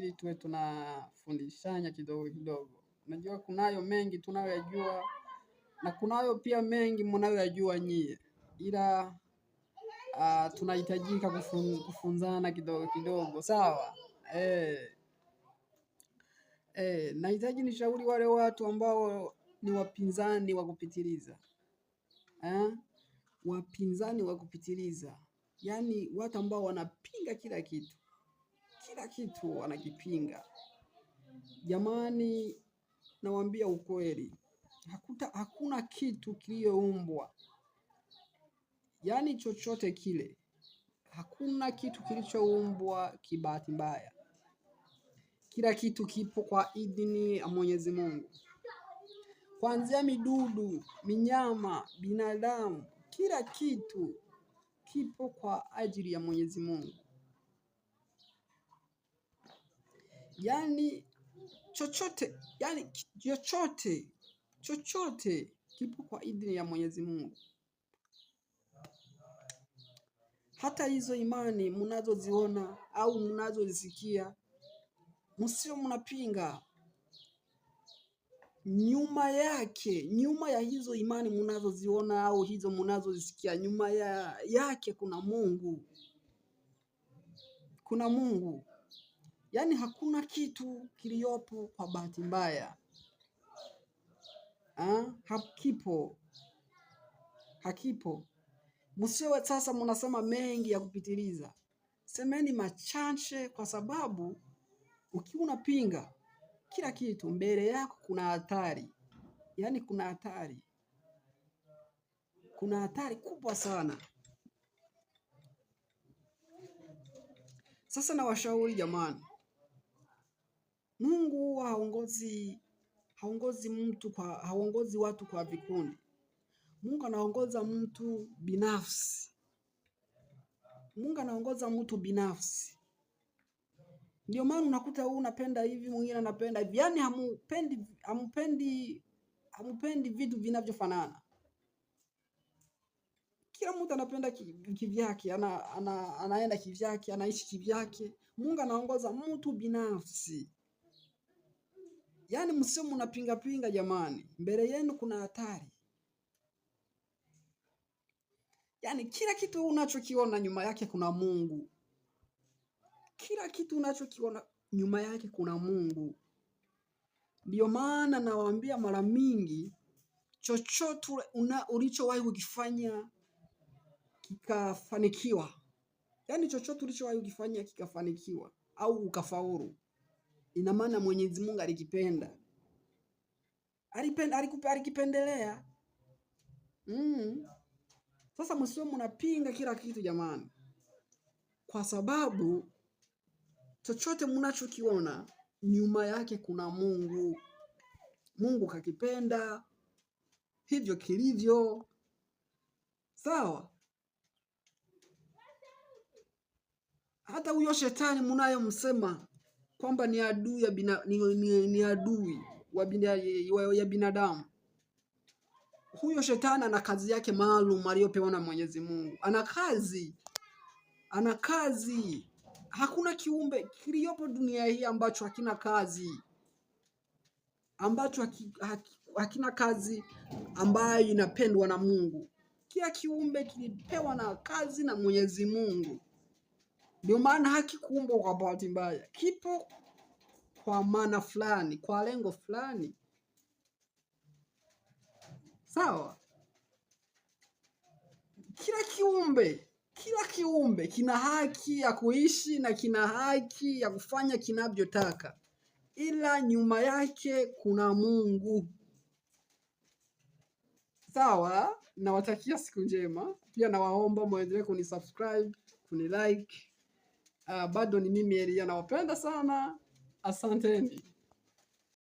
ili tuwe tunafundishanya kidogo kidogo. Unajua kunayo mengi tunayoyajua na kunayo pia mengi mnayoyajua nyie, ila tunahitajika kufunzana kidogo kidogo, sawa? Nahitaji nishauri wale watu ambao ni wapinzani wa kupitiliza. Wapinzani wa kupitiliza, yaani watu ambao wanapinga kila kitu wanakipinga. Jamani, nawaambia ukweli, hakuna kitu kiliyoumbwa, yaani chochote kile, hakuna kitu kilichoumbwa kibahati mbaya. Kila kitu kipo kwa idhini ya Mwenyezi Mungu. Kuanzia midudu, minyama, binadamu, kila kitu kipo kwa ajili ya Mwenyezi Mungu. Yaani chochote kipo kwa idhini ya Mwenyezi Mungu. Hata hizo imani mnazoziona au mnazozisikia, msio mnapinga. Nyuma ya hizo imani mnazoziona au hizo mnazozisikia, nyuma yake kuna Mungu. Kuna Mungu. Yaani hakuna kitu kiliopo kwa bahati mbaya. Hakipo. Msiwe sasa mnasema mengi ya kupitiliza. Semeni machache, kwa sababu ukiwa unapinga kila kitu mbele yako kuna hatari. Yaani kuna hatari. Kuna hatari kubwa sana. Sasa nawashauri jamani, Mungu haongozi watu kwa vikundi. Mungu anaongoza mtu binafsi. Ndio maana unakuta huyu unapenda hivi, mwingine anapenda hivi. Yaani hamupendi vitu vinavyofanana. Kila mtu anapenda kivyake, anaenda kivyake, anaishi kivyake. Mungu anaongoza mtu binafsi. Yaani msio mnapinga jamani, mbele yenu kuna hatari. Yaani kila kitu unachokiona nyuma yake kuna Mungu. Kila kitu unachokiona nyuma yake kuna Mungu. Ndio maana nawaambia mara mingi, chochote ulichowahi kukifanya kikafanikiwa. Yaani chochote ulichowahi kukifanya kikafanikiwa au ukafaulu, ina maana Mwenyezi Mungu alikipenda. Alikipendelea. Sasa msio mnapinga kila kitu jamani. Kwa sababu chochote mnachokiona nyuma yake kuna Mungu. Mungu kakipenda hivyo kilivyo. Sawa? Hata huyo shetani mnayomsema kwamba ni adui ya binadamu. Huyo shetani ana kazi yake maalum aliyopewa na Mwenyezi Mungu. Ana kazi. Hakuna kiumbe kiliopo dunia hii ambacho hakina kazi. Hakina kazi ambayo inapendwa na Mungu. Kila kiumbe kilipewa na kazi na Mwenyezi Mungu. Ndio maana hakikuumbwa kwa bahati mbaya. Kipo kwa maana fulani, kwa lengo fulani. Sawa? Kila kiumbe kina haki ya kuishi na kina haki ya kufanya kinavyotaka. Ila nyuma yake kuna Mungu. Sawa? Nawatakia siku njema. Pia nawaomba muendelee kunisubscribe, kunilike. Bado ni mimi Elia, nawapenda sana. Asanteni.